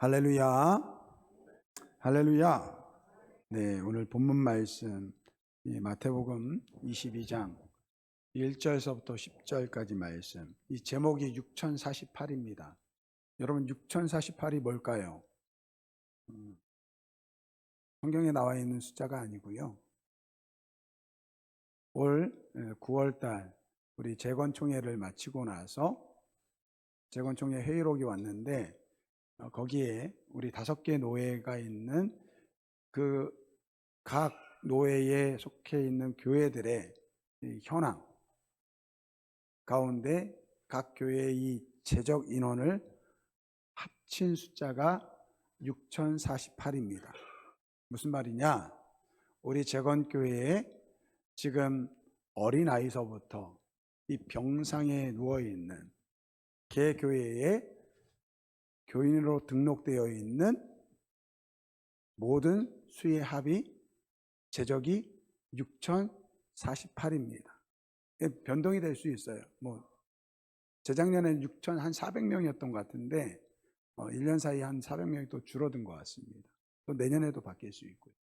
할렐루야. 할렐루야. 네, 오늘 본문 말씀 마태복음 22장 1절서부터 10절까지 말씀. 이 제목이 6048입니다. 여러분 6048이 뭘까요? 성경에 나와 있는 숫자가 아니고요. 올 9월 달 우리 재건총회를 마치고 나서 재건총회 회의록이 왔는데 거기에 우리 5개 노회가 있는 그 각 노회에 속해 있는 교회들의 현황 가운데 각 교회의 이 재적 인원을 합친 숫자가 6048입니다. 무슨 말이냐? 우리 재건교회에 지금 어린아이서부터 이 병상에 누워있는 개교회에 교인으로 등록되어 있는 모든 수의 합이 재적이 6048입니다. 변동이 될 수 있어요. 재작년에는 6,400명이었던 것 같은데 1년 사이에 한 400명이 또 줄어든 것 같습니다. 또 내년에도 바뀔 수 있고요.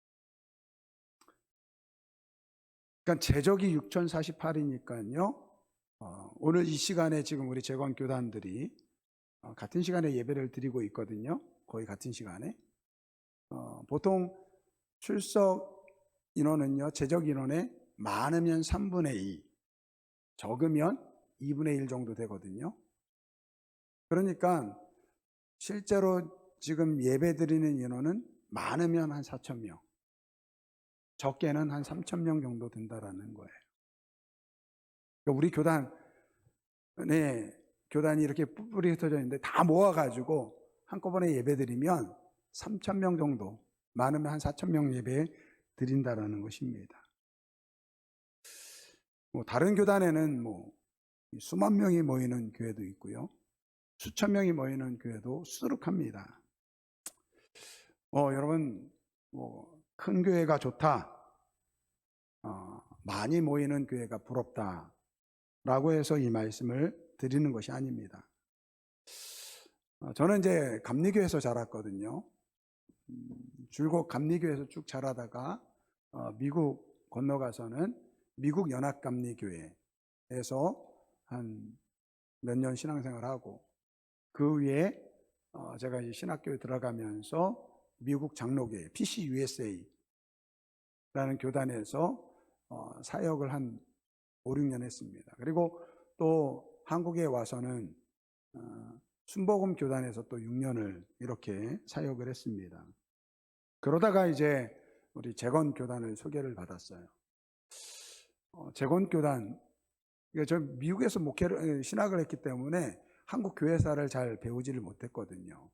그러니까 재적이 6048이니까요. 오늘 이 시간에 지금 우리 재건교단들이 같은 시간에 예배를 드리고 있거든요. 거의 같은 시간에. 보통 출석 인원은요, 재적 인원의 많으면 3분의 2, 적으면 2분의 1 정도 되거든요. 그러니까 실제로 지금 예배 드리는 인원은 많으면 한 4,000명, 적게는 한 3,000명 정도 된다라는 거예요. 그러니까 우리 교단이 이렇게 뿔뿔이 흩어져 있는데 다 모아가지고 한꺼번에 예배 드리면 3,000명 정도, 많으면 한 4,000명 예배 드린다라는 것입니다. 다른 교단에는 수만 명이 모이는 교회도 있고요. 수천 명이 모이는 교회도 수두룩합니다. 여러분, 큰 교회가 좋다. 많이 모이는 교회가 부럽다. 라고 해서 이 말씀을 드리는 것이 아닙니다. 저는 이제 감리교에서 자랐거든요. 줄곧 감리교에서 쭉 자라다가 미국 건너가서는 미국 연합감리교회에서 한 몇 년 신앙생활하고 그 위에 제가 이제 신학교에 들어가면서 미국 장로교회 PCUSA라는 교단에서 사역을 한 5, 6년 했습니다. 그리고 또 한국에 와서는 순복음 교단에서 또 6년을 이렇게 사역을 했습니다. 그러다가 이제 우리 재건교단을 소개를 받았어요. 재건교단, 저 미국에서 신학을 했기 때문에 한국 교회사를 잘 배우지를 못했거든요.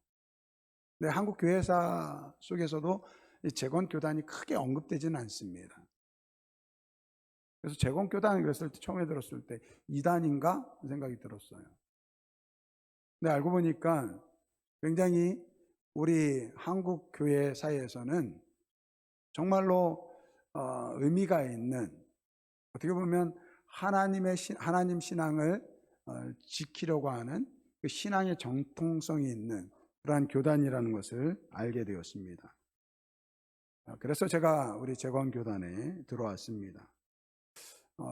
근데 한국 교회사 속에서도 이 재건교단이 크게 언급되지는 않습니다. 그래서 재건교단 그랬을 때 처음에 들었을 때 이단인가 생각이 들었어요. 근데 알고 보니까 굉장히 우리 한국 교회 사이에서는 정말로 의미가 있는, 어떻게 보면 하나님 신앙을 지키려고 하는 그 신앙의 정통성이 있는 그러한 교단이라는 것을 알게 되었습니다. 그래서 제가 우리 재건교단에 들어왔습니다.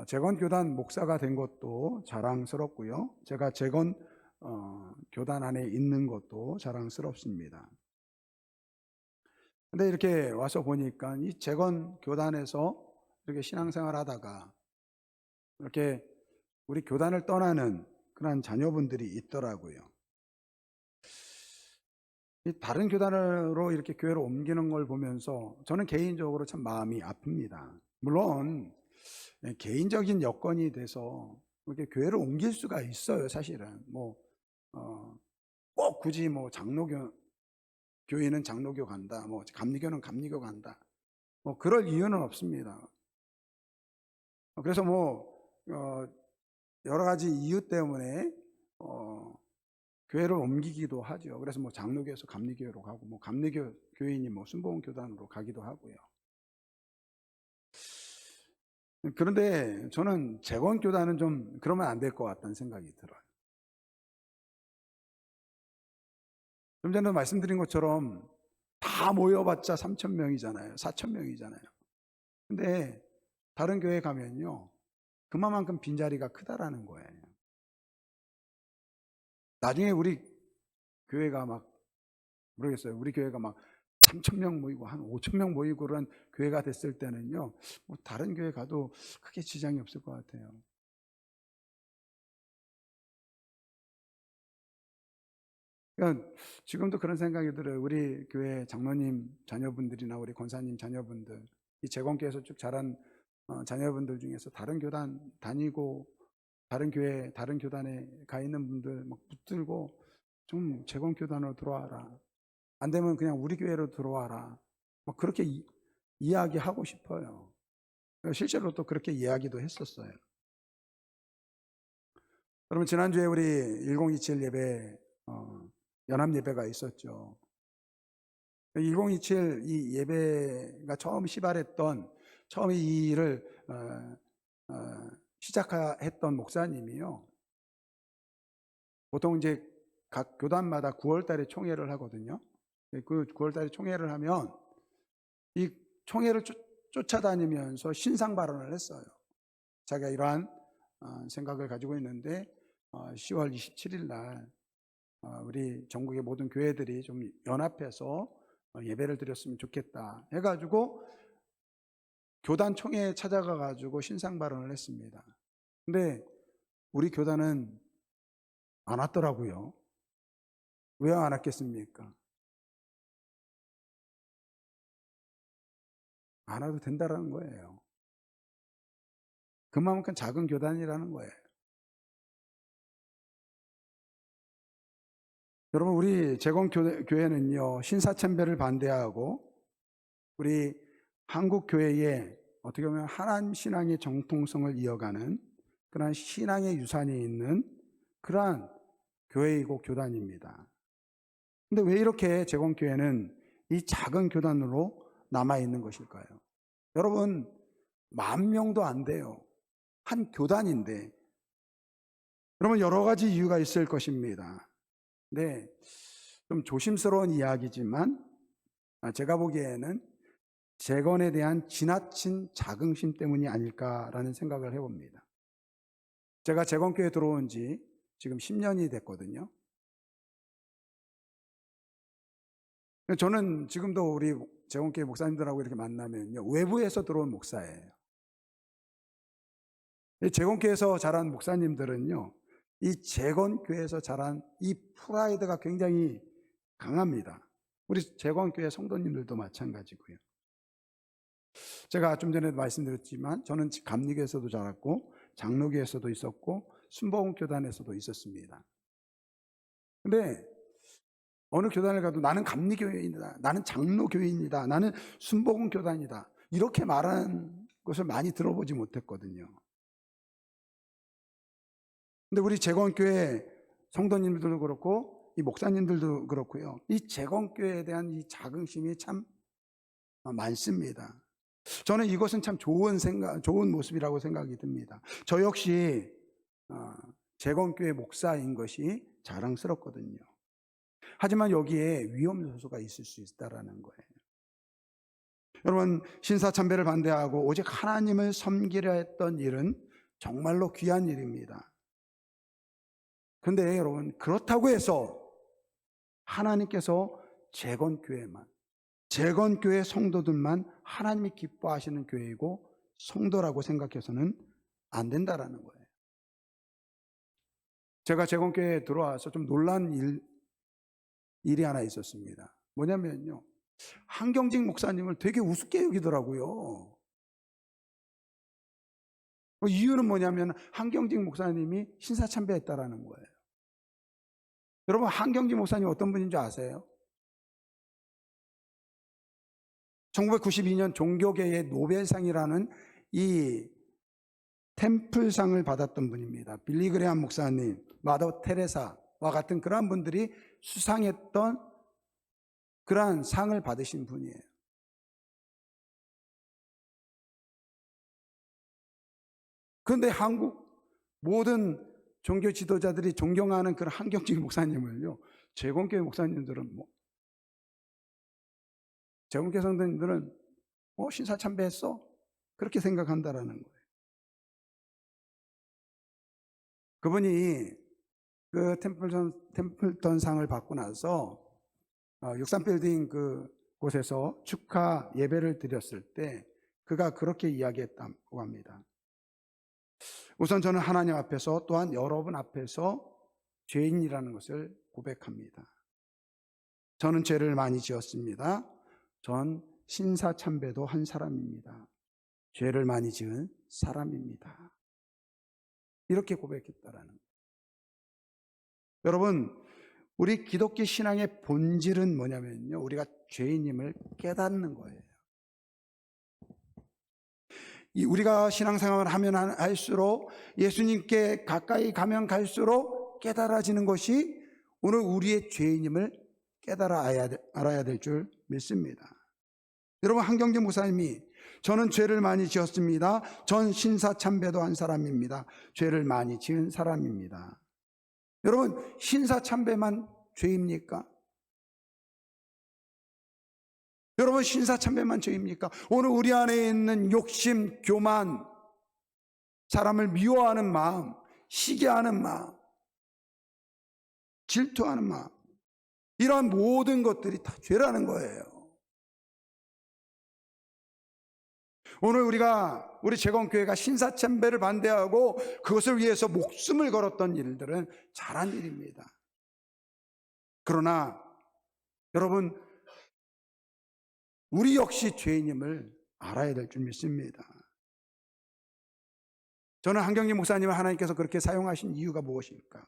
재건교단 목사가 된 것도 자랑스럽고요. 제가 재건교단 안에 있는 것도 자랑스럽습니다. 근데 이렇게 와서 보니까 이 재건교단에서 이렇게 신앙생활 하다가 이렇게 우리 교단을 떠나는 그런 자녀분들이 있더라고요. 다른 교단으로 이렇게 교회로 옮기는 걸 보면서 저는 개인적으로 참 마음이 아픕니다. 물론 개인적인 여건이 돼서 이렇게 교회를 옮길 수가 있어요. 사실은 꼭 굳이 교회는 장로교 간다, 감리교는 감리교 간다, 그럴 이유는 없습니다. 그래서 여러 가지 이유 때문에 교회를 옮기기도 하죠. 그래서 장로교에서 감리교회로 가고 감리교 교인이 순복음 교단으로 가기도 하고요. 그런데 저는 재건교단은 좀 그러면 안 될 것 같다는 생각이 들어요. 좀 전에 말씀드린 것처럼 다 모여봤자 3,000명이잖아요. 4,000명이잖아요. 근데 다른 교회 가면요, 그만큼 빈자리가 크다라는 거예요. 나중에 우리 교회가 막, 모르겠어요. 우리 교회가 막 3,000명 모이고 한 5,000명 모이고 그런 교회가 됐을 때는요, 뭐 다른 교회 가도 크게 지장이 없을 것 같아요. 그러니까 지금도 그런 생각이 들어요. 우리 교회 장로님 자녀분들이나 우리 권사님 자녀분들, 이 재건교회에서 쭉 자란 자녀분들 중에서 다른 교단 다니고 다른 교회, 다른 교단에 가 있는 분들 막 붙들고 좀 재건교단으로 들어와라. 안 되면 그냥 우리 교회로 들어와라. 막 그렇게 이야기하고 싶어요. 실제로 또 그렇게 이야기도 했었어요. 여러분, 지난주에 우리 1027 예배, 연합 예배가 있었죠. 1027 이 예배가 처음 시발했던, 처음 이 일을 시작했던 목사님이요. 보통 이제 각 교단마다 9월 달에 총회를 하거든요. 그 9월 달에 총회를 하면 이 총회를 쫓아다니면서 신상 발언을 했어요. 자기가 이러한 생각을 가지고 있는데 10월 27일 날 우리 전국의 모든 교회들이 좀 연합해서 예배를 드렸으면 좋겠다 해가지고 교단 총회에 찾아가 가지고 신상 발언을 했습니다. 근데 우리 교단은 안 왔더라고요. 왜 안 왔겠습니까? 안 와도 된다라는 거예요. 그만큼 작은 교단이라는 거예요. 여러분, 우리 재건교회는요, 신사참배를 반대하고 우리 한국교회에 어떻게 보면 하나님 신앙의 정통성을 이어가는 그러한 신앙의 유산이 있는 그러한 교회이고 교단입니다. 근데 왜 이렇게 재건교회는 이 작은 교단으로 남아있는 것일까요? 여러분, 10,000명도 안 돼요. 한 교단인데. 여러분, 여러 가지 이유가 있을 것입니다. 네, 좀 조심스러운 이야기지만 제가 보기에는 재건에 대한 지나친 자긍심 때문이 아닐까라는 생각을 해봅니다. 제가 재건교회에 들어온 지 지금 10년이 됐거든요. 저는 지금도 우리 재건교회 목사님들하고 이렇게 만나면요, 외부에서 들어온 목사예요. 재건교회에서 자란 목사님들은요, 이 재건교회에서 자란 이 프라이드가 굉장히 강합니다. 우리 재건교회 성도님들도 마찬가지고요. 제가 좀 전에도 말씀드렸지만 저는 감리교에서도 자랐고 장로교에서도 있었고 순복음교단에서도 있었습니다. 근데 어느 교단을 가도 나는 감리교회입니다, 나는 장로교회입니다, 나는 순복음교단이다, 이렇게 말하는 것을 많이 들어보지 못했거든요. 근데 우리 재건교회 성도님들도 그렇고 이 목사님들도 그렇고요, 이 재건교회에 대한 이 자긍심이 참 많습니다. 저는 이것은 참 좋은 모습이라고 생각이 듭니다. 저 역시 재건교회 목사인 것이 자랑스럽거든요. 하지만 여기에 위험 요소가 있을 수 있다는 거예요. 여러분, 신사참배를 반대하고 오직 하나님을 섬기려 했던 일은 정말로 귀한 일입니다. 그런데 여러분, 그렇다고 해서 하나님께서 재건교회 성도들만 하나님이 기뻐하시는 교회이고 성도라고 생각해서는 안 된다라는 거예요. 제가 재건교회에 들어와서 좀 놀란 일이 하나 있었습니다. 뭐냐면요, 한경직 목사님을 되게 우습게 여기더라고요. 이유는 뭐냐면 한경직 목사님이 신사참배했다라는 거예요. 여러분, 한경직 목사님 어떤 분인 줄 아세요? 1992년 종교계의 노벨상이라는 이 템플상을 받았던 분입니다. 빌리그레함 목사님, 마더 테레사와 같은 그러한 분들이 수상했던 그러한 상을 받으신 분이에요. 그런데 한국 모든 종교 지도자들이 존경하는 그런 한경직 목사님을요, 재건교회 목사님들은 재건교회 성도님들은 신사참배했어? 그렇게 생각한다라는 거예요. 그분이 그 템플턴 상을 받고 나서 63빌딩 그곳에서 축하 예배를 드렸을 때 그가 그렇게 이야기했다고 합니다. 우선 저는 하나님 앞에서 또한 여러분 앞에서 죄인이라는 것을 고백합니다. 저는 죄를 많이 지었습니다. 전 신사참배도 한 사람입니다. 죄를 많이 지은 사람입니다. 이렇게 고백했다라는 거예요. 여러분, 우리 기독교 신앙의 본질은 뭐냐면요, 우리가 죄인임을 깨닫는 거예요. 우리가 신앙생활을 하면 할수록, 예수님께 가까이 가면 갈수록 깨달아지는 것이 오늘 우리의 죄인임을 알아야 될 줄 믿습니다. 여러분, 한경재 목사님이 저는 죄를 많이 지었습니다. 전 신사참배도 한 사람입니다. 죄를 많이 지은 사람입니다. 여러분, 신사참배만 죄입니까? 여러분, 신사참배만 죄입니까? 오늘 우리 안에 있는 욕심, 교만, 사람을 미워하는 마음, 시기하는 마음, 질투하는 마음, 이러한 모든 것들이 다 죄라는 거예요. 오늘 우리 재건교회가 신사참배를 반대하고 그것을 위해서 목숨을 걸었던 일들은 잘한 일입니다. 그러나 여러분, 우리 역시 죄인임을 알아야 될 줄 믿습니다. 저는 한경재 목사님을 하나님께서 그렇게 사용하신 이유가 무엇일까?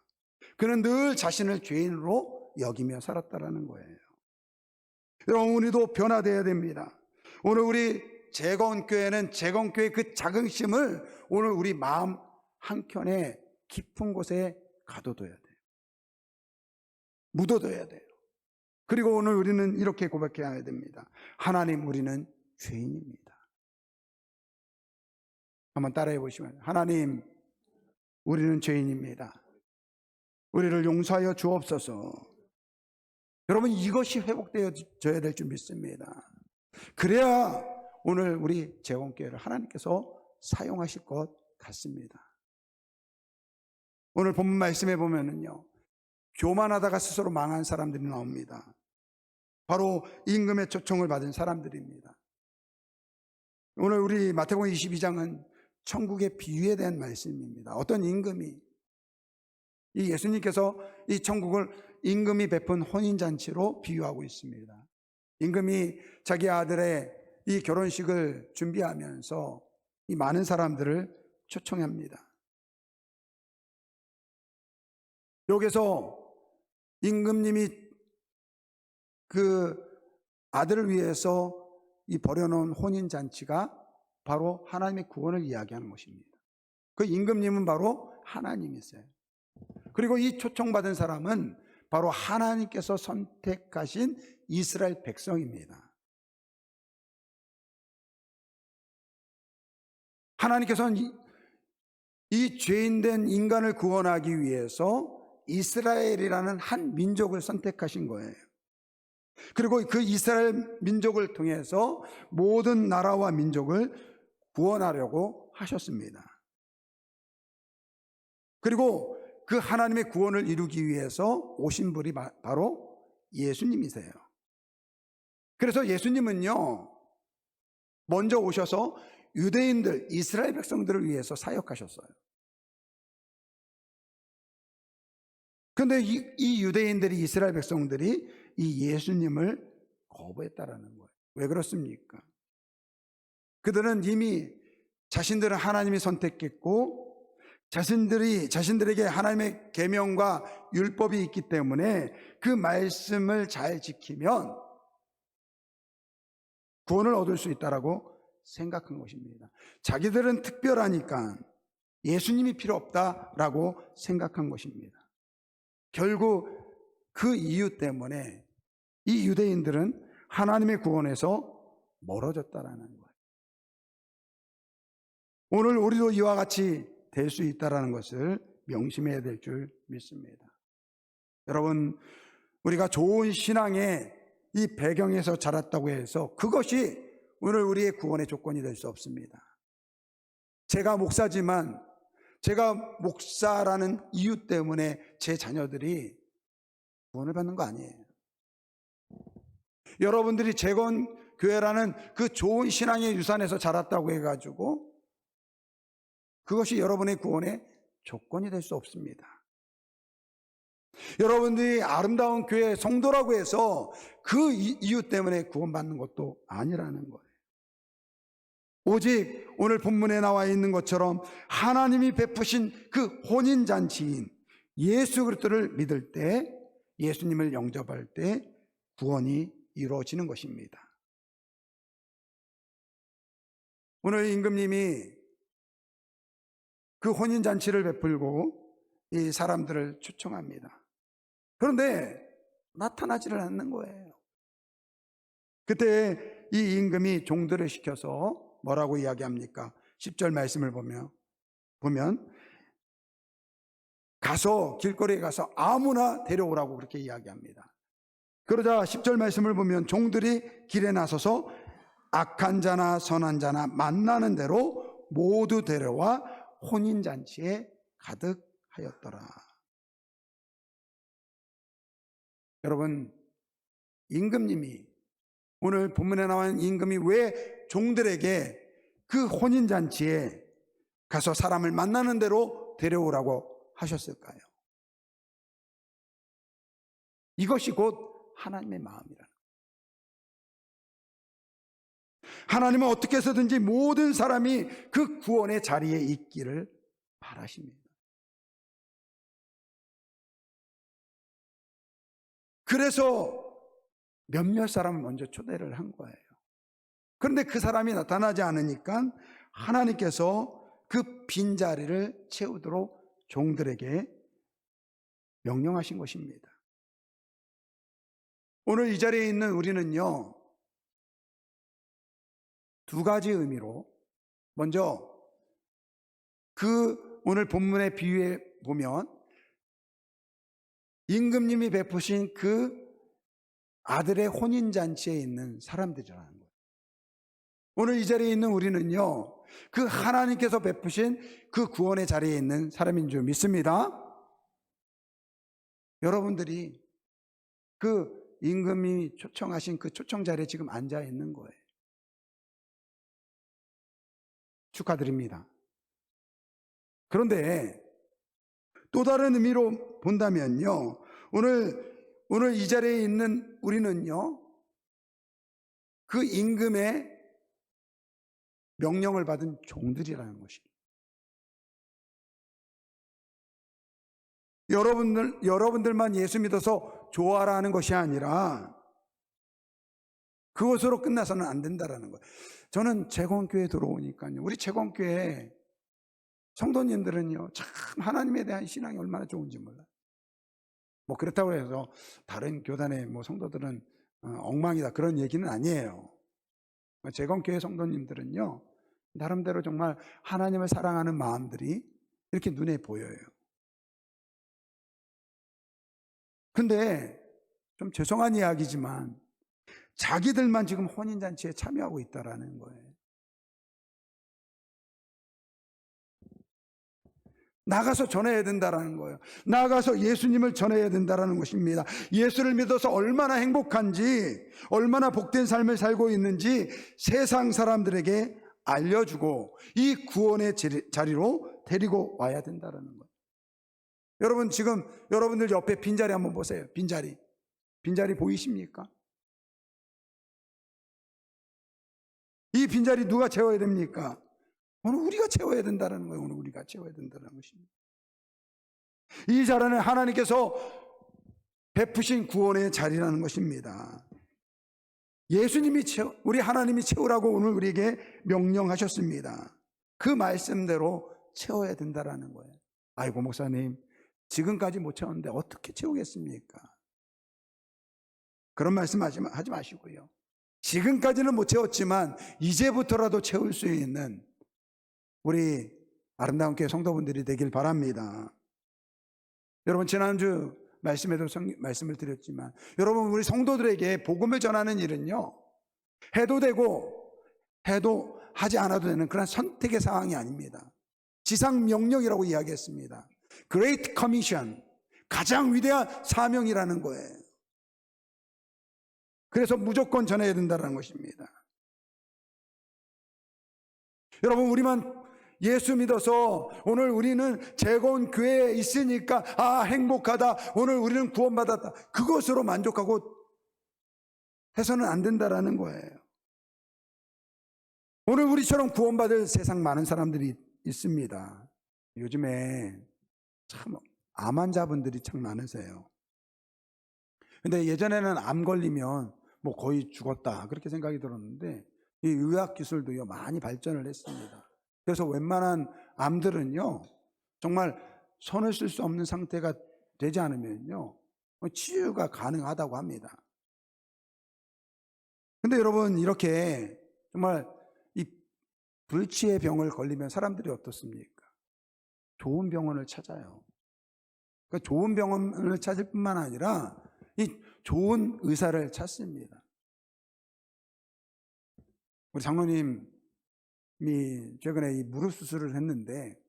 그는 늘 자신을 죄인으로 여기며 살았다라는 거예요. 여러분, 우리도 변화되어야 됩니다. 오늘 우리 재건교회는 재건교회의 그 자긍심을 오늘 우리 마음 한켠에 깊은 곳에 가둬둬야 돼요. 묻어둬야 돼요. 그리고 오늘 우리는 이렇게 고백해야 됩니다. 하나님, 우리는 죄인입니다. 한번 따라해 보시면, 하나님, 우리는 죄인입니다. 우리를 용서하여 주옵소서. 여러분, 이것이 회복되어져야 될 줄 믿습니다. 그래야 오늘 우리 재건교회를 하나님께서 사용하실 것 같습니다. 오늘 본문 말씀에 보면은요, 교만하다가 스스로 망한 사람들이 나옵니다. 바로 임금의 초청을 받은 사람들입니다. 오늘 우리 마태복음 22장은 천국의 비유에 대한 말씀입니다. 어떤 임금이, 이 예수님께서 이 천국을 임금이 베푼 혼인잔치로 비유하고 있습니다. 임금이 자기 아들의 이 결혼식을 준비하면서 이 많은 사람들을 초청합니다. 여기서 임금님이 그 아들을 위해서 이 벌여놓은 혼인잔치가 바로 하나님의 구원을 이야기하는 것입니다. 그 임금님은 바로 하나님이세요. 그리고 이 초청받은 사람은 바로 하나님께서 선택하신 이스라엘 백성입니다. 하나님께서는 이 죄인된 인간을 구원하기 위해서 이스라엘이라는 한 민족을 선택하신 거예요. 그리고 그 이스라엘 민족을 통해서 모든 나라와 민족을 구원하려고 하셨습니다. 그리고 그 하나님의 구원을 이루기 위해서 오신 분이 바로 예수님이세요. 그래서 예수님은요, 먼저 오셔서 유대인들, 이스라엘 백성들을 위해서 사역하셨어요. 그런데 이 유대인들이, 이스라엘 백성들이 이 예수님을 거부했다라는 거예요. 왜 그렇습니까? 그들은 이미 자신들은 하나님이 선택했고 자신들에게 하나님의 계명과 율법이 있기 때문에 그 말씀을 잘 지키면 구원을 얻을 수 있다라고 생각한 것입니다. 자기들은 특별하니까 예수님이 필요 없다라고 생각한 것입니다. 결국 그 이유 때문에 이 유대인들은 하나님의 구원에서 멀어졌다라는 거예요. 오늘 우리도 이와 같이 될 수 있다라는 것을 명심해야 될 줄 믿습니다. 여러분, 우리가 좋은 신앙의 이 배경에서 자랐다고 해서 그것이 오늘 우리의 구원의 조건이 될 수 없습니다. 제가 목사지만 제가 목사라는 이유 때문에 제 자녀들이 구원을 받는 거 아니에요. 여러분들이 재건교회라는 그 좋은 신앙의 유산에서 자랐다고 해가지고 그것이 여러분의 구원의 조건이 될 수 없습니다. 여러분들이 아름다운 교회 성도라고 해서 그 이유 때문에 구원받는 것도 아니라는 거예요. 오직 오늘 본문에 나와 있는 것처럼 하나님이 베푸신 그 혼인잔치인 예수 그리스도를 믿을 때, 예수님을 영접할 때 구원이 이루어지는 것입니다. 오늘 임금님이 그 혼인잔치를 베풀고 이 사람들을 초청합니다. 그런데 나타나지를 않는 거예요. 그때 이 임금이 종들을 시켜서 뭐라고 이야기합니까? 10절 말씀을 보면 가서 길거리에 가서 아무나 데려오라고 그렇게 이야기합니다. 그러자 10절 말씀을 보면 종들이 길에 나서서 악한 자나 선한 자나 만나는 대로 모두 데려와 혼인잔치에 가득하였더라. 여러분, 임금님이, 오늘 본문에 나와 있는 임금이 왜 종들에게 그 혼인잔치에 가서 사람을 만나는 대로 데려오라고 하셨을까요? 이것이 곧 하나님의 마음이라는 거예요. 하나님은 어떻게 해서든지 모든 사람이 그 구원의 자리에 있기를 바라십니다. 그래서 몇몇 사람을 먼저 초대를 한 거예요. 그런데 그 사람이 나타나지 않으니까 하나님께서 그 빈자리를 채우도록 종들에게 명령하신 것입니다. 오늘 이 자리에 있는 우리는요, 두 가지 의미로, 먼저 그 오늘 본문의 비유에 보면 임금님이 베푸신 그 아들의 혼인잔치에 있는 사람들이라는 거예요. 오늘 이 자리에 있는 우리는요, 그 하나님께서 베푸신 그 구원의 자리에 있는 사람인 줄 믿습니다. 여러분들이 그 임금이 초청하신 그 초청 자리에 지금 앉아 있는 거예요. 축하드립니다. 그런데 또 다른 의미로 본다면요, 오늘 이 자리에 있는 우리는요, 그 임금의 명령을 받은 종들이라는 것입니다. 여러분들만 예수 믿어서 좋아라는 것이 아니라 그것으로 끝나서는 안 된다라는 거예요. 저는 재건교회에 들어오니까요, 우리 재건교회 성도님들은요, 참 하나님에 대한 신앙이 얼마나 좋은지 몰라요. 뭐 그렇다고 해서 다른 교단의 뭐 성도들은 엉망이다 그런 얘기는 아니에요. 재건교회 성도님들은요, 나름대로 정말 하나님을 사랑하는 마음들이 이렇게 눈에 보여요. 근데 좀 죄송한 이야기지만 자기들만 지금 혼인잔치에 참여하고 있다라는 거예요. 나가서 전해야 된다라는 거예요. 나가서 예수님을 전해야 된다라는 것입니다. 예수를 믿어서 얼마나 행복한지, 얼마나 복된 삶을 살고 있는지 세상 사람들에게 알려주고 이 구원의 자리로 데리고 와야 된다라는 거예요. 여러분, 지금 여러분들 옆에 빈자리 한번 보세요. 빈자리 보이십니까? 이 빈자리 누가 채워야 됩니까? 오늘 우리가 채워야 된다는 거예요. 오늘 우리가 채워야 된다는 것입니다. 이 자리는 하나님께서 베푸신 구원의 자리라는 것입니다. 예수님이 우리 하나님이 채우라고 오늘 우리에게 명령하셨습니다. 그 말씀대로 채워야 된다는 거예요. 아이고 목사님, 지금까지 못 채웠는데 어떻게 채우겠습니까? 그런 말씀 하지 마시고요. 지금까지는 못 채웠지만 이제부터라도 채울 수 있는 우리 아름다운 교회 성도분들이 되길 바랍니다. 여러분, 지난주 말씀에도 말씀을 드렸지만, 여러분, 우리 성도들에게 복음을 전하는 일은요, 해도 되고 해도 하지 않아도 되는 그런 선택의 상황이 아닙니다. 지상 명령이라고 이야기했습니다. Great Commission, 가장 위대한 사명이라는 거예요. 그래서 무조건 전해야 된다는 것입니다. 여러분, 우리만 예수 믿어서 오늘 우리는 재건 교회에 있으니까 행복하다, 오늘 우리는 구원받았다, 그것으로 만족하고 해서는 안 된다라는 거예요. 오늘 우리처럼 구원받을 세상 많은 사람들이 있습니다. 요즘에 참 암 환자분들이 참 많으세요. 근데 예전에는 암 걸리면 뭐 거의 죽었다 그렇게 생각이 들었는데, 이 의학 기술도요 많이 발전을 했습니다. 그래서 웬만한 암들은요 정말 손을 쓸 수 없는 상태가 되지 않으면요 치유가 가능하다고 합니다. 근데 여러분, 이렇게 정말 이 불치의 병을 걸리면 사람들이 어떻습니까? 좋은 병원을 찾아요. 그러니까 좋은 병원을 찾을 뿐만 아니라 이 좋은 의사를 찾습니다. 우리 장로님이 최근에 이 무릎 수술을 했는데,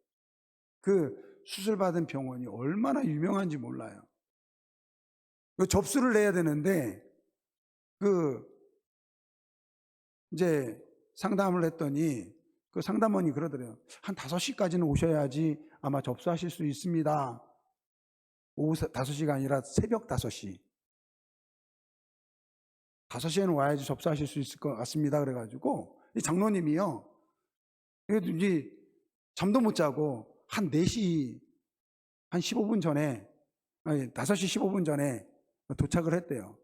그 수술 받은 병원이 얼마나 유명한지 몰라요. 그 접수를 내야 되는데, 이제 상담을 했더니 그 상담원이 그러더래요. 한 5시까지는 오셔야지 아마 접수하실 수 있습니다. 오후 5시가 아니라 새벽 5시. 5시에는 와야지 접수하실 수 있을 것 같습니다. 그래가지고 이 장로님이요, 이제 잠도 못 자고 한 4시 한 15분 전에, 아니 5시 15분 전에 도착을 했대요.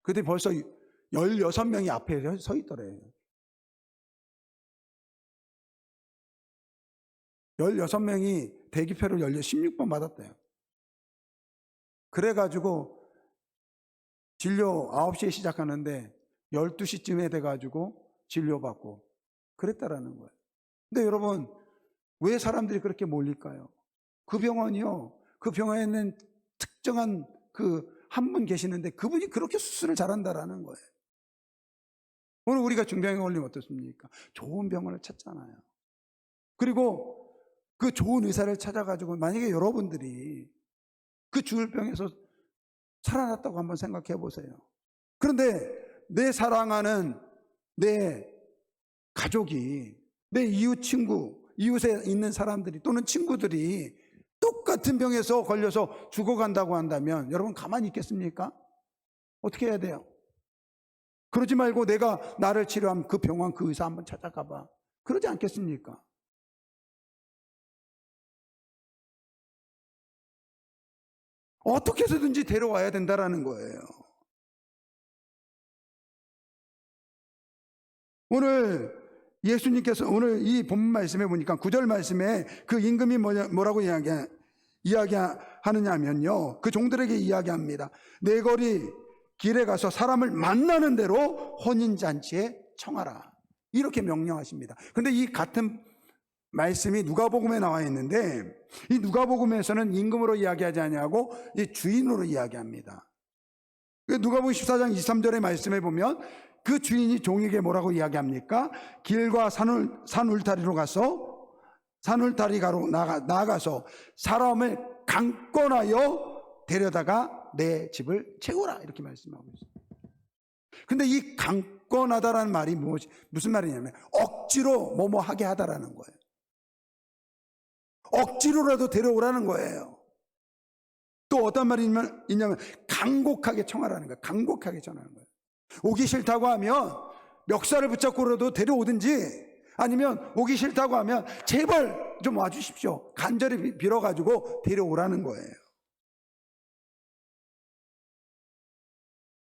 그때 벌써 16명이 앞에 서 있더래요. 16명이 대기표를 16번 받았대요. 그래가지고 진료 9시에 시작하는데 12시쯤에 돼가지고 진료받고 그랬다라는 거예요. 근데 여러분, 왜 사람들이 그렇게 몰릴까요? 그 병원이요, 그 병원에는 특정한 한 분 계시는데 그분이 그렇게 수술을 잘한다라는 거예요. 오늘 우리가 중병에 걸리면 어떻습니까? 좋은 병원을 찾잖아요. 그리고 그 좋은 의사를 찾아가지고, 만약에 여러분들이 그 죽을 병에서 살아났다고 한번 생각해 보세요. 그런데 내 사랑하는 내 가족이, 내 이웃 친구, 이웃에 있는 사람들이 또는 친구들이 똑같은 병에서 걸려서 죽어간다고 한다면 여러분 가만히 있겠습니까? 어떻게 해야 돼요? 그러지 말고 내가 나를 치료한 그 병원, 그 의사 한번 찾아가봐, 그러지 않겠습니까? 어떻게 해서든지 데려와야 된다라는 거예요. 오늘 예수님께서 오늘 이 본문 말씀에 보니까 9절 말씀에 그 임금이 뭐라고 이야기하느냐 하면요, 그 종들에게 이야기합니다. 내 거리 길에 가서 사람을 만나는 대로 혼인잔치에 청하라, 이렇게 명령하십니다. 그런데 이 같은 말씀이 누가복음에 나와 있는데, 이 누가복음에서는 임금으로 이야기하지 아니하고 이 주인으로 이야기합니다. 누가복음 14장 23절의 말씀에 보면 그 주인이 종에게 뭐라고 이야기합니까? 길과 산울타리로 가서, 산울타리가로 나가서 사람을 강권하여 데려다가 내 집을 채우라, 이렇게 말씀하고 있어요. 근데 이 강권하다라는 말이 무슨 말이냐면 억지로 뭐뭐 하게 하다라는 거예요. 억지로라도 데려오라는 거예요. 또 어떤 말이 있냐면 간곡하게 청하라는 거예요. 간곡하게 전하는 거예요. 오기 싫다고 하면 멱살을 붙잡고라도 데려오든지, 아니면 오기 싫다고 하면 제발 좀 와주십시오, 간절히 빌어가지고 데려오라는 거예요.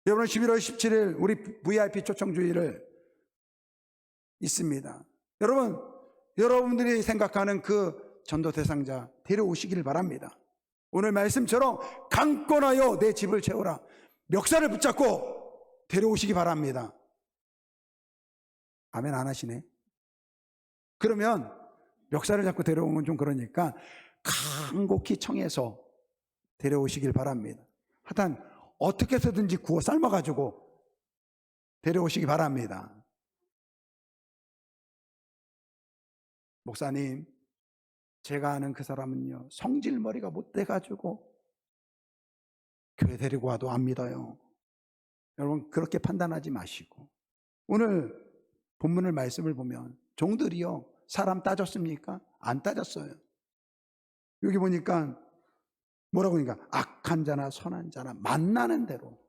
여러분, 11월 17일 우리 VIP 초청주의를 있습니다. 여러분들이 생각하는 그 전도 대상자 데려오시기를 바랍니다. 오늘 말씀처럼 강권하여 내 집을 채우라, 멱살을 붙잡고 데려오시기 바랍니다. 아멘 안 하시네. 그러면 멱살을 잡고 데려오면 좀 그러니까 간곡히 청해서 데려오시길 바랍니다. 하여튼 어떻게 해서든지 구워 삶아가지고 데려오시기 바랍니다. 목사님, 제가 아는 그 사람은요, 성질머리가 못 돼가지고 교회 데리고 와도 안 믿어요. 여러분, 그렇게 판단하지 마시고, 오늘 본문을 말씀을 보면 종들이요, 사람 따졌습니까? 안 따졌어요. 여기 보니까 뭐라고 하니까 악한 자나 선한 자나 만나는 대로.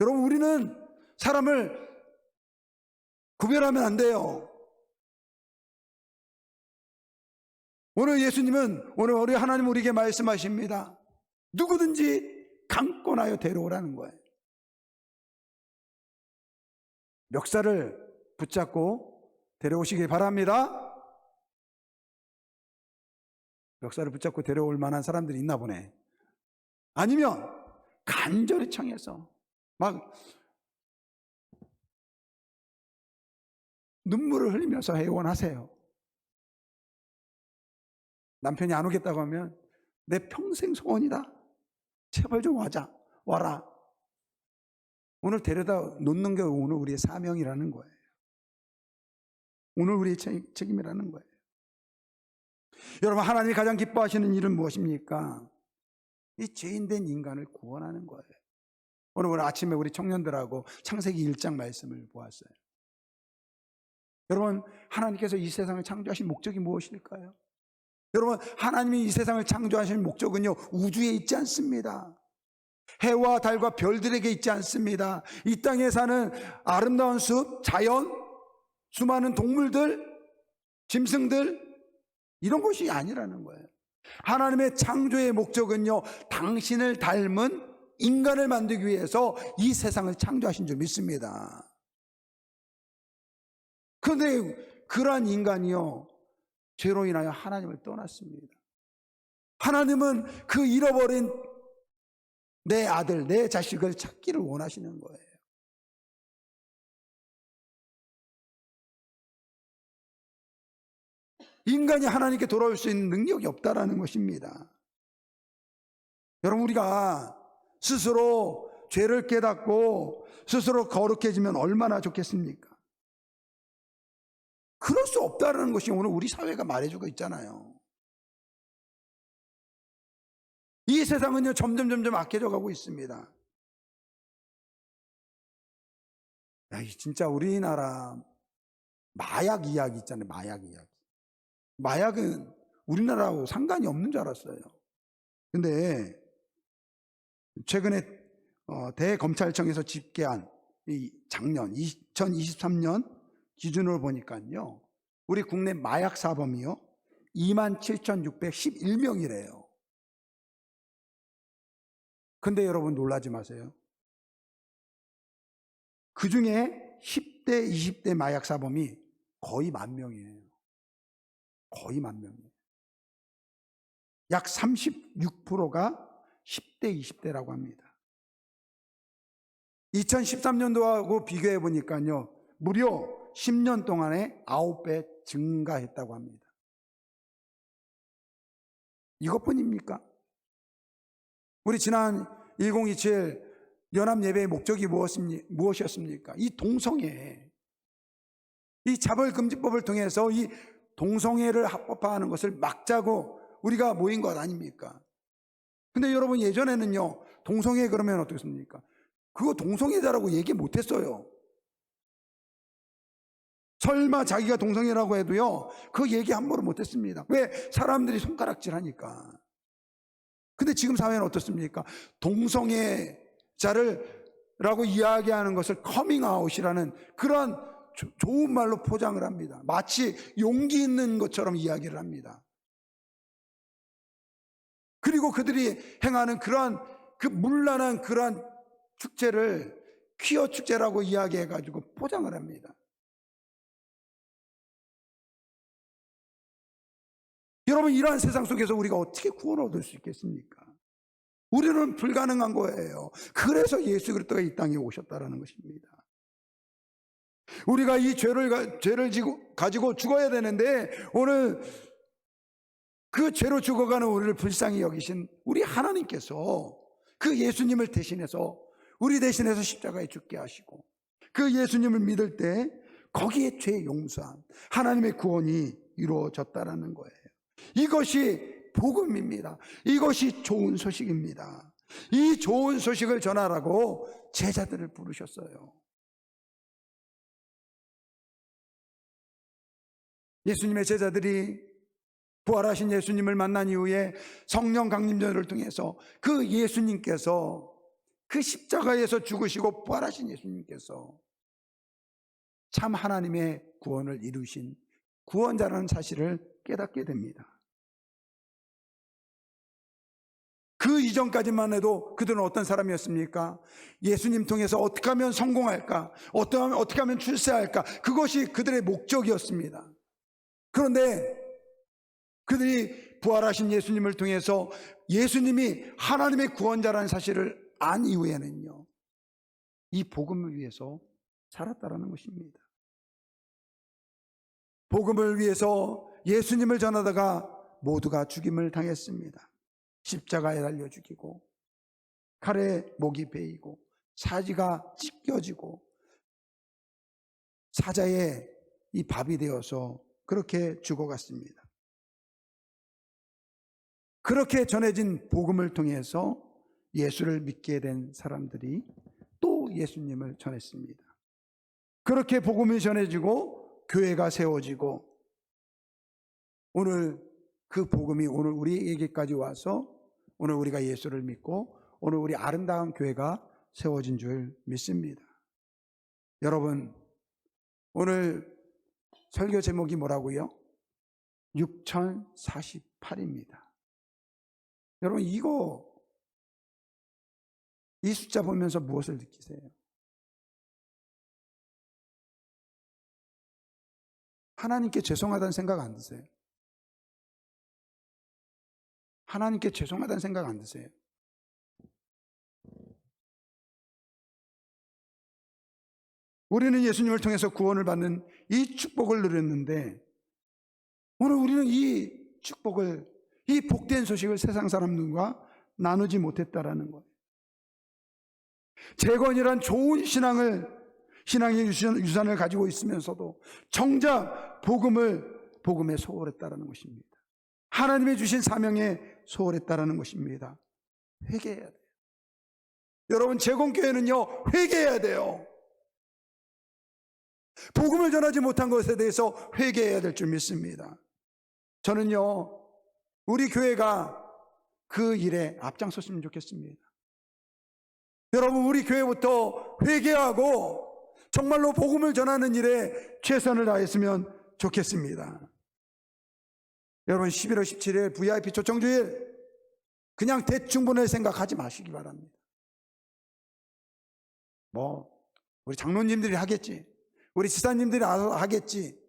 여러분, 우리는 사람을 구별하면 안 돼요. 오늘 예수님은, 오늘 우리 하나님 우리에게 말씀하십니다. 누구든지 강권하여 데려오라는 거예요. 멱살을 붙잡고 데려오시기 바랍니다. 멱살을 붙잡고 데려올 만한 사람들이 있나 보네. 아니면 간절히 청해서 막 눈물을 흘리면서 애원하세요. 남편이 안 오겠다고 하면 내 평생 소원이다. 제발 좀 와라. 오늘 데려다 놓는 게 오늘 우리의 사명이라는 거예요. 오늘 우리의 책임이라는 거예요. 여러분, 하나님이 가장 기뻐하시는 일은 무엇입니까? 이 죄인된 인간을 구원하는 거예요. 오늘 아침에 우리 청년들하고 창세기 1장 말씀을 보았어요. 여러분, 하나님께서 이 세상을 창조하신 목적이 무엇일까요? 여러분, 하나님이 이 세상을 창조하신 목적은요, 우주에 있지 않습니다. 해와 달과 별들에게 있지 않습니다. 이 땅에 사는 아름다운 숲, 자연, 수많은 동물들, 짐승들, 이런 것이 아니라는 거예요. 하나님의 창조의 목적은요, 당신을 닮은 인간을 만들기 위해서 이 세상을 창조하신 줄 믿습니다. 그런데 그러한 인간이요, 죄로 인하여 하나님을 떠났습니다. 하나님은 그 잃어버린 내 아들, 내 자식을 찾기를 원하시는 거예요. 인간이 하나님께 돌아올 수 있는 능력이 없다라는 것입니다. 여러분, 우리가 스스로 죄를 깨닫고 스스로 거룩해지면 얼마나 좋겠습니까? 그럴 수 없다는 것이 오늘 우리 사회가 말해주고 있잖아요. 이 세상은요, 점점 악해져 가고 있습니다. 진짜 우리나라 마약 이야기 있잖아요. 마약 이야기. 마약은 우리나라하고 상관이 없는 줄 알았어요. 근데 최근에 대검찰청에서 집계한 이 작년 2023년 기준으로 보니까요, 우리 국내 마약 사범이요 27,611명이래요. 근데 여러분 놀라지 마세요. 그 중에 10대, 20대 마약 사범이 거의 10,000명이에요. 거의 10,000명이에요. 약 36%가 10대, 20대라고 합니다. 2013년도하고 비교해 보니까요, 무려 10년 동안에 9배 증가했다고 합니다. 이것뿐입니까? 우리 지난 1027 연합예배의 목적이 무엇이었습니까? 이 동성애, 이 차별금지법을 통해서 이 동성애를 합법화하는 것을 막자고 우리가 모인 것 아닙니까? 근데 여러분, 예전에는요, 동성애 그러면 어떻습니까? 그거 동성애자라고 얘기 못했어요. 설마 자기가 동성애라고 해도요, 그 얘기 함부로 못했습니다. 왜? 사람들이 손가락질 하니까. 근데 지금 사회는 어떻습니까? 동성애자라고 이야기하는 것을 커밍아웃이라는 그런 좋은 말로 포장을 합니다. 마치 용기 있는 것처럼 이야기를 합니다. 그리고 그들이 행하는 그러한 그 문란한 그러한 축제를 퀴어 축제라고 이야기해가지고 포장을 합니다. 여러분, 이러한 세상 속에서 우리가 어떻게 구원을 얻을 수 있겠습니까? 우리는 불가능한 거예요. 그래서 예수 그리스도가 이 땅에 오셨다는 것입니다. 우리가 이 죄를 가지고 죽어야 되는데, 오늘 그 죄로 죽어가는 우리를 불쌍히 여기신 우리 하나님께서 그 예수님을 대신해서, 우리 대신해서 십자가에 죽게 하시고, 그 예수님을 믿을 때 거기에 죄 용서함, 하나님의 구원이 이루어졌다라는 거예요. 이것이 복음입니다. 이것이 좋은 소식입니다. 이 좋은 소식을 전하라고 제자들을 부르셨어요. 예수님의 제자들이 부활하신 예수님을 만난 이후에 성령 강림절을 통해서 그 예수님께서, 그 십자가에서 죽으시고 부활하신 예수님께서 참 하나님의 구원을 이루신 구원자라는 사실을 깨닫게 됩니다. 그 이전까지만 해도 그들은 어떤 사람이었습니까? 예수님 통해서 어떻게 하면 성공할까? 어떻게 하면 출세할까? 그것이 그들의 목적이었습니다. 그런데 그들이 부활하신 예수님을 통해서 예수님이 하나님의 구원자라는 사실을 안 이후에는요, 이 복음을 위해서 살았다라는 것입니다. 복음을 위해서 예수님을 전하다가 모두가 죽임을 당했습니다. 십자가에 달려 죽이고, 칼에 목이 베이고, 사지가 찢겨지고, 사자의 이 밥이 되어서 그렇게 죽어갔습니다. 그렇게 전해진 복음을 통해서 예수를 믿게 된 사람들이 또 예수님을 전했습니다. 그렇게 복음이 전해지고 교회가 세워지고, 오늘 그 복음이 오늘 우리에게까지 와서 오늘 우리가 예수를 믿고 오늘 우리 아름다운 교회가 세워진 줄 믿습니다. 여러분, 오늘 설교 제목이 뭐라고요? 6048입니다. 여러분, 이 숫자 보면서 무엇을 느끼세요? 하나님께 죄송하다는 생각 안 드세요? 하나님께 죄송하다는 생각 안 드세요? 우리는 예수님을 통해서 구원을 받는 이 축복을 누렸는데, 오늘 우리는 이 축복을, 이 복된 소식을 세상 사람들과 나누지 못했다라는 거예요. 재건이란 좋은 신앙의 유산을 가지고 있으면서도 정작 복음에 소홀했다라는 것입니다. 하나님의 주신 사명에 소홀했다라는 것입니다. 회개해야 돼요. 여러분, 재건교회는요, 회개해야 돼요. 복음을 전하지 못한 것에 대해서 회개해야 될 줄 믿습니다. 저는요, 우리 교회가 그 일에 앞장섰으면 좋겠습니다. 여러분, 우리 교회부터 회개하고 정말로 복음을 전하는 일에 최선을 다했으면 좋겠습니다. 여러분, 11월 17일 VIP 초청주일 그냥 대충 보낼 생각하지 마시기 바랍니다. 우리 장로님들이 하겠지, 우리 지사님들이 하겠지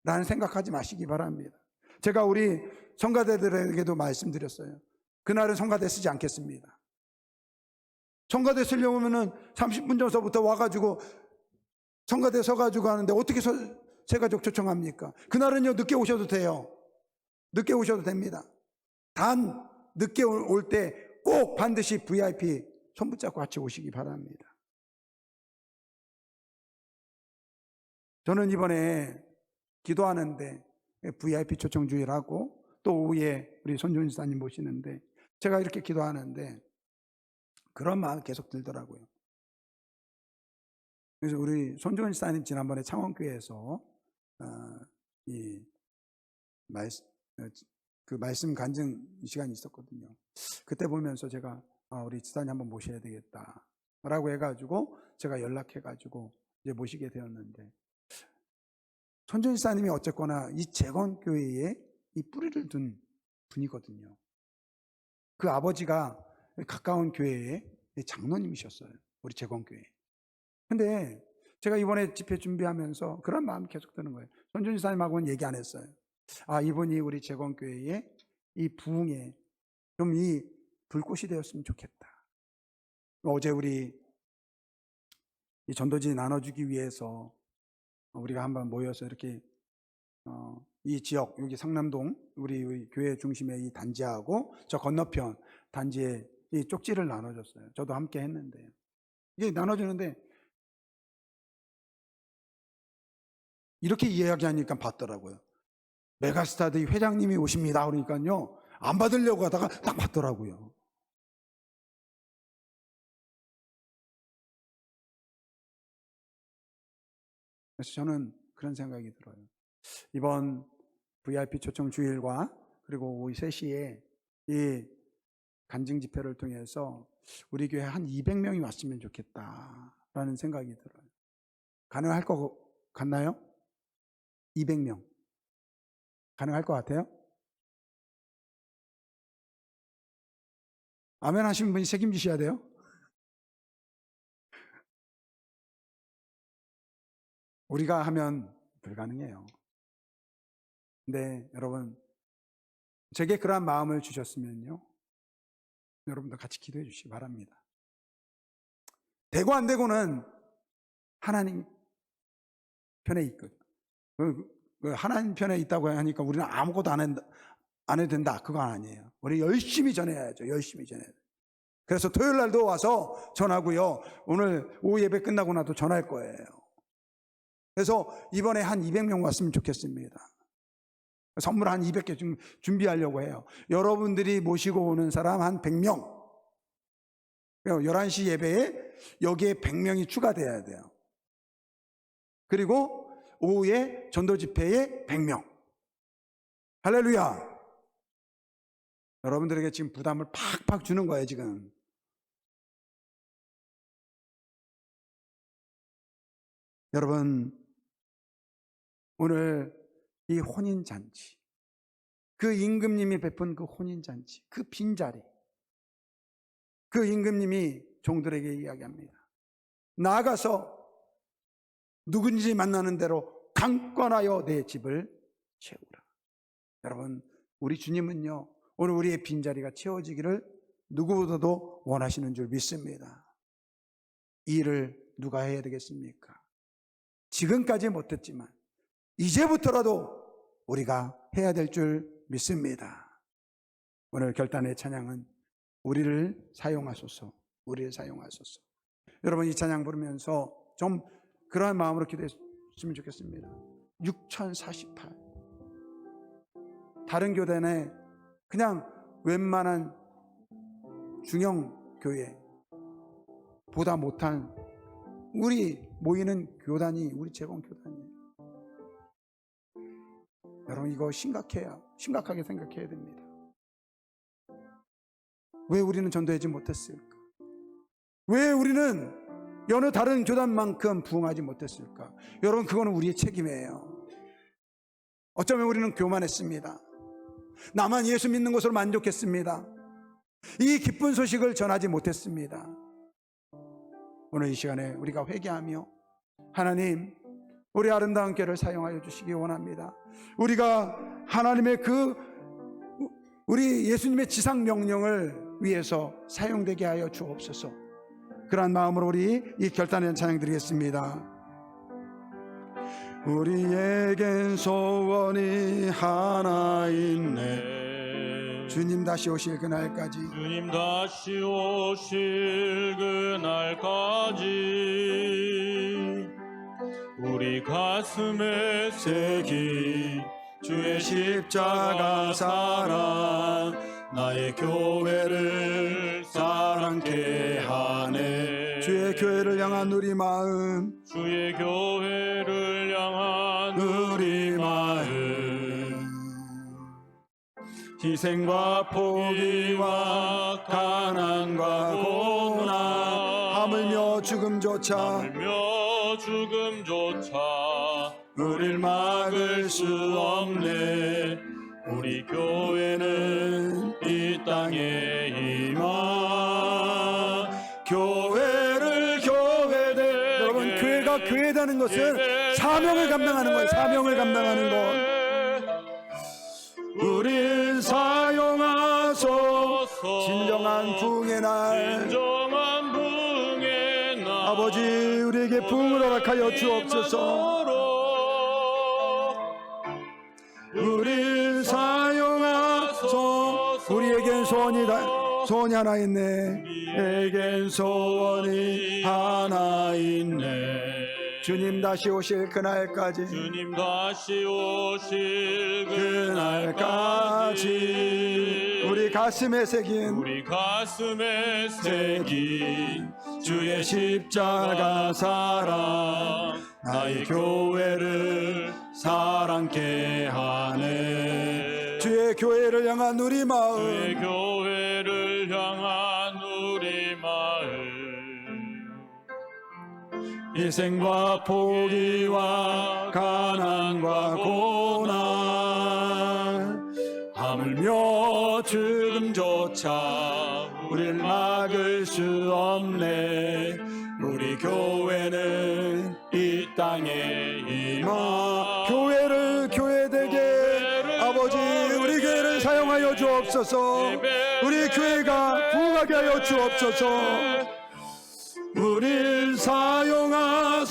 라는 생각하지 마시기 바랍니다. 제가 우리 성가대들에게도 말씀드렸어요. 그날은 성가대 쓰지 않겠습니다. 성가대 쓰려면 30분 전서부터 와가지고 성가대 서가지고 하는데 어떻게 새가족 초청합니까? 그날은요, 늦게 오셔도 돼요. 늦게 오셔도 됩니다. 단 늦게 올 때 꼭 반드시 VIP 손 붙잡고 같이 오시기 바랍니다. 저는 이번에 기도하는데 VIP 초청주일하고 또 오후에 우리 손준 지사님 모시는데 제가 이렇게 기도하는데 그런 마음이 계속 들더라고요. 그래서 우리 손준 지사님 지난번에 창원교회에서 그 말씀 간증 시간이 있었거든요. 그때 보면서 제가 우리 지사님 한번 모셔야 되겠다 라고 해가지고 제가 연락해가지고 이제 모시게 되었는데, 손준 지사님이 어쨌거나 이 재건교회에 이 뿌리를 둔 분이거든요. 그 아버지가 가까운 교회의 장로님이셨어요. 우리 재건교회. 근데 제가 이번에 집회 준비하면서 그런 마음이 계속 드는 거예요. 손준 지사님하고는 얘기 안 했어요. 이분이 우리 재건교회의 이 부흥에 좀 이 불꽃이 되었으면 좋겠다. 어제 우리 이 전도지 나눠주기 위해서 우리가 한번 모여서 이렇게 이 지역, 여기 상남동 우리 교회 중심의 이 단지하고 저 건너편 단지에 이 쪽지를 나눠줬어요. 저도 함께 했는데요. 이게 나눠주는데 이렇게 이야기하니까 받더라고요. 메가스타드 회장님이 오십니다. 그러니까요, 안 받으려고 하다가 딱 받더라고요. 그래서 저는 그런 생각이 들어요. 이번 VIP 초청 주일과 그리고 오후 3시에 이 간증 집회를 통해서 우리 교회 한 200명이 왔으면 좋겠다라는 생각이 들어요. 가능할 것 같나요? 200명. 가능할 것 같아요? 아멘 하시는 분이 책임지셔야 돼요. 우리가 하면 불가능해요. 근데 여러분, 제게 그러한 마음을 주셨으면요, 여러분도 같이 기도해 주시기 바랍니다. 되고 안 되고는 하나님 편에 있거든요. 하나님 편에 있다고 하니까 우리는 아무것도 안 해도 된다, 그건 아니에요. 우리 열심히 전해야죠. 열심히 전해야 돼요. 그래서 토요일 날도 와서 전하고요, 오늘 오후 예배 끝나고 나도 전할 거예요. 그래서 이번에 한 200명 왔으면 좋겠습니다. 선물 한 200개 좀 준비하려고 해요. 여러분들이 모시고 오는 사람 한 100명. 11시 예배에 여기에 100명이 추가돼야 돼요. 그리고 오후에 전도 집회에 100명. 할렐루야. 여러분들에게 지금 부담을 팍팍 주는 거예요, 지금. 여러분, 오늘 이 혼인잔치, 그 임금님이 베푼 그 혼인잔치, 그 빈자리, 그 임금님이 종들에게 이야기합니다. 나아가서 누군지 만나는 대로 강권하여 내 집을 채우라. 여러분, 우리 주님은요, 오늘 우리의 빈자리가 채워지기를 누구보다도 원하시는 줄 믿습니다. 이 일을 누가 해야 되겠습니까? 지금까지 못했지만 이제부터라도 우리가 해야 될 줄 믿습니다. 오늘 결단의 찬양은 우리를 사용하소서, 우리를 사용하소서. 여러분, 이 찬양 부르면서 좀 그러한 마음으로 기도했으면 좋겠습니다. 6048. 다른 교단에 그냥 웬만한 중형 교회 보다 못한 우리 모이는 교단이 우리 재건 교단이에요. 여러분, 이거 심각하게 생각해야 됩니다. 왜 우리는 전도하지 못했을까? 왜 우리는 여느 다른 교단만큼 부흥하지 못했을까? 여러분, 그거는 우리의 책임이에요. 어쩌면 우리는 교만했습니다. 나만 예수 믿는 것으로 만족했습니다. 이 기쁜 소식을 전하지 못했습니다. 오늘 이 시간에 우리가 회개하며 하나님, 우리 아름다운 교회를 사용하여 주시기 원합니다. 우리가 하나님의 우리 예수님의 지상 명령을 위해서 사용되게 하여 주옵소서. 그러한 마음으로 우리 이 결단의 찬양 드리겠습니다. 우리에겐 소원이 하나 있네. 주님 다시 오실 그날까지, 주님 다시 오실 그날까지 우리 가슴에 새긴 주의 십자가 사랑, 나의 교회를 사랑케 하네. 주의 교회를 향한 우리 마음, 주의 교회를 향한 우리 마음, 희생과 포기와 가난과 고난, 하물며 죽음조차 우릴 막을 수 없네. 우리 교회는 이 땅에 임하 교회를 교회되, 여러분, 교회가 교회라는 것은 사명을 감당하는 거예요. 사명을 감당하는 것. 우릴 사용하소. 진정한 부흥의 날, 아버지, 우리에게 부흥을 허락하여 주옵소서. 우릴 사용하소. 우리에겐 소원이 하나 있네. 우리에겐 소원이 하나 있네. 주님 다시 오실 그날까지, 주님 다시 오실 그날까지 우리 가슴에 새긴 우리 가슴에 새긴 주의 십자가 십자가 사랑 나의 교회를 사랑케 하네. 주의 교회를 향한 우리 주의 마음, 교회를 향한 우리 마음, 희생과 포기와 가난과 고난, 하물며 죽음조차 우릴 막을 수 없네. 우리 교회는 이 땅에 임하. 교회를 교회되게 아버지 우리 교회를 사용하여 주옵소서. 우리 교회가 부흥하게 하여 주옵소서. 우릴 사용하소서.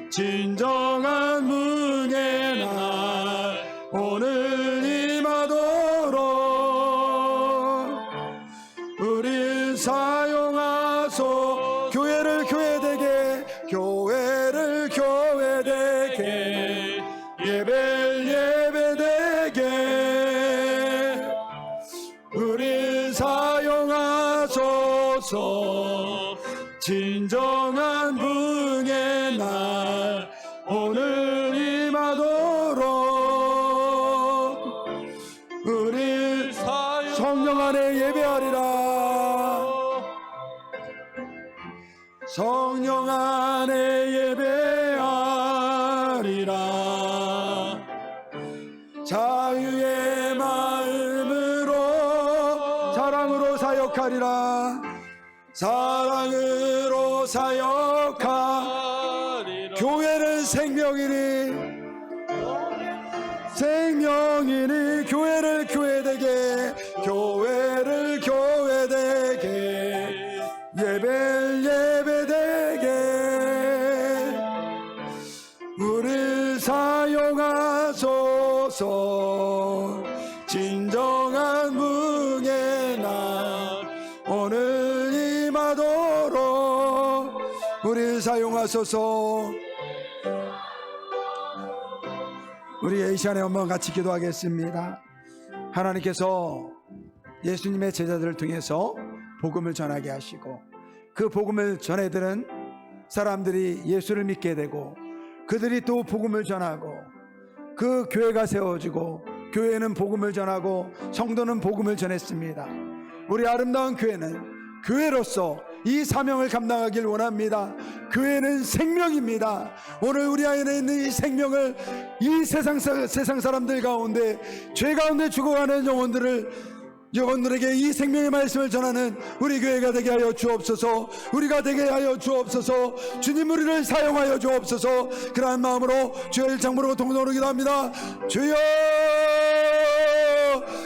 진정한 문의 날 오늘 임하도록 우릴 사용하소. 교회를 교회되게, 교회를 교회되게, 예배를 예배되게 우릴 사용하소서. 진정한 부흥의 날 오늘 임하도록 우릴 성령 안에 예배하리라. 성령 안에 예배하리라. 자유의 마음으로 사랑으로 사역하리라. 사랑으로 사역하. 교회는 생명이니, 생명이니 교회를 교회되게, 교회를 교회되게, 예배를 예배되게 우릴 사용하소서. 진정한 부흥의 날 오늘 임하도록 우릴 사용하소서. 우리 에이시안의 엄마와 같이 기도하겠습니다. 하나님께서 예수님의 제자들을 통해서 복음을 전하게 하시고 그 복음을 전해들은 사람들이 예수를 믿게 되고 그들이 또 복음을 전하고 그 교회가 세워지고 교회는 복음을 전하고 성도는 복음을 전했습니다. 우리 아름다운 교회는 교회로서 이 사명을 감당하길 원합니다. 교회는 생명입니다. 오늘 우리 안에 있는 이 생명을 이 세상 사람들 가운데, 죄 가운데 죽어가는 영혼들에게 이 생명의 말씀을 전하는 우리 교회가 되게 하여 주옵소서. 우리가 되게 하여 주옵소서. 주님 우리를 사용하여 주옵소서. 그러한 마음으로 주여 일창부로 동동으로 기도합니다. 주여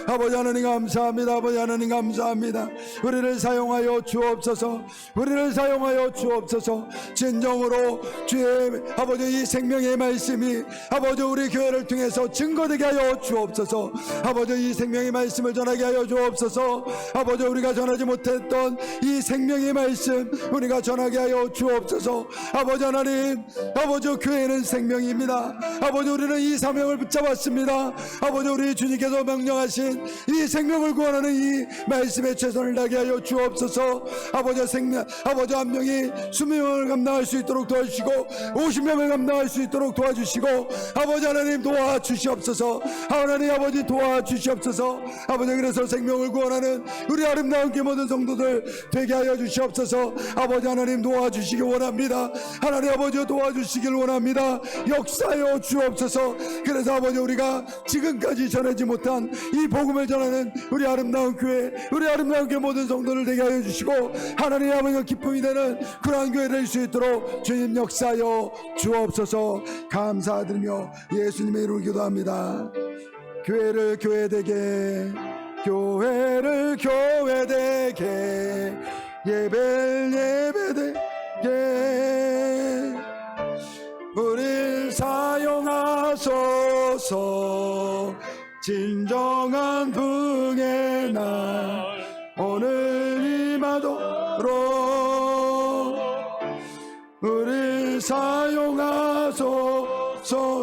아버지 하나님 감사합니다. 아버지 하나님 감사합니다. 우리를 사용하여 주옵소서. 우리를 사용하여 주옵소서. 진정으로 주의 아버지 이 생명의 말씀이 아버지 우리 교회를 통해서 증거되게 하여 주옵소서. 아버지 이 생명의 말씀을 전하게 하여 주옵소서. 아버지 우리가 전하지 못했던 이 생명의 말씀 우리가 전하게 하여 주옵소서. 아버지 하나님, 아버지 교회는 생명입니다. 아버지 우리는 이 사명을 붙잡았습니다. 아버지 우리 주님께서 명령하신 이 생명을 구원하는 이 말씀에 최선을 다하게 하여 주옵소서. 아버지 생명, 아버지 한 명이 20명을 감당할 수 있도록 도와주시고 50명을 감당할 수 있도록 도와주시고 아버지 하나님 도와주시옵소서. 하나님 아버지 도와주시옵소서. 아버지 그래서 생명을 구원하는 우리 아름다운 교 모든 성도들 되게 하여 주시옵소서. 아버지 하나님 도와주시기 원합니다. 하나님 아버지 도와주시길 원합니다. 역사여 주옵소서. 그래서 아버지 우리가 지금까지 전하지 못한 이 복음을 전하는 우리 아름다운 교회, 우리 아름다운 교회 모든 성도를 되게 하여 주시고 하나님 아버지가 기쁨이 되는 그러한 교회 될 수 있도록 주님 역사여 주옵소서. 감사드리며 예수님의 이름으로 기도합니다. 교회를 교회되게, 교회를 교회되게, 예배를 예배되게 우릴 사용하소서. 진정한 부흥의 날 우리 사용하소서.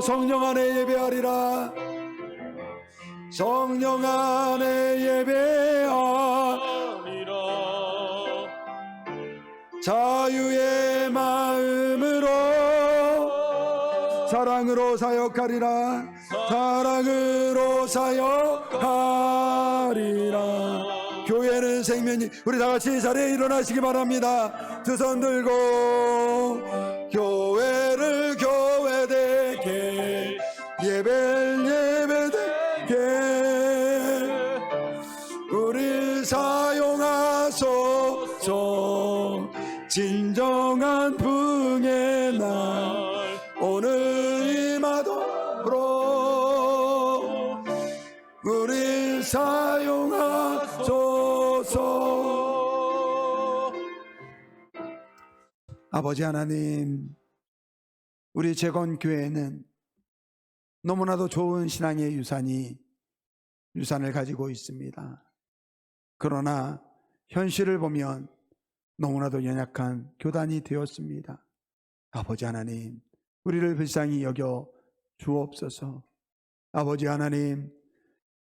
성령 안에 예배하리라. 성령 안에 예배하리라. 자유의 마음으로 사랑으로 사역하리라. 사랑으로 사역하리라. 교회는 생명이. 우리 다 같이 이 자리에 일어나시기 바랍니다. 두 손 들고 교회를 교회되게, 예배를 예배되게 우리 사용하소서. 진정한 풍의 날 오늘 임하도록 우리 사용하소서. 아버지 하나님, 우리 재건교회는 너무나도 좋은 신앙의 유산을 가지고 있습니다. 그러나 현실을 보면 너무나도 연약한 교단이 되었습니다. 아버지 하나님, 우리를 불쌍히 여겨 주옵소서. 아버지 하나님,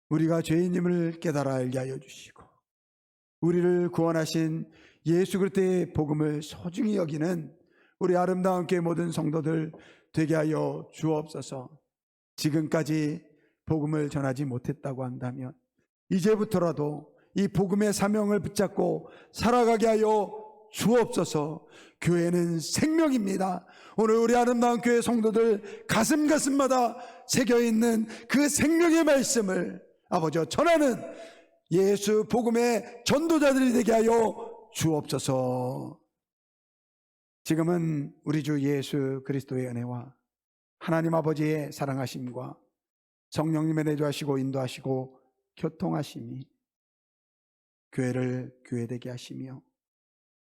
우리가 죄인임을 깨달아 알게 하여 주시고 우리를 구원하신 예수 그리스도의 복음을 소중히 여기는 우리 아름다운 교회 모든 성도들 되게 하여 주옵소서. 지금까지 복음을 전하지 못했다고 한다면 이제부터라도 이 복음의 사명을 붙잡고 살아가게 하여 주옵소서. 교회는 생명입니다. 오늘 우리 아름다운 교회 성도들 가슴마다 새겨있는 그 생명의 말씀을 아버지 전하는 예수 복음의 전도자들이 되게 하여 주옵소서. 지금은 우리 주 예수 그리스도의 은혜와 하나님 아버지의 사랑하심과 성령님의 내주하시고 인도하시고 교통하심이 교회를 교회되게 하시며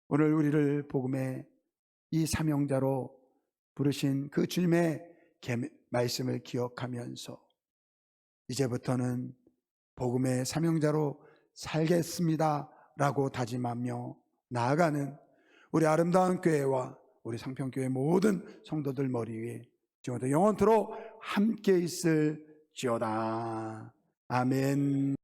오늘 우리를 복음의 이 사명자로 부르신 그 주님의 말씀을 기억하면서 이제부터는 복음의 사명자로 살겠습니다 라고 다짐하며 나아가는 우리 아름다운 교회와 우리 상평교회 모든 성도들 머리 위에 지금부터 영원토록 함께 있을지어다. 아멘.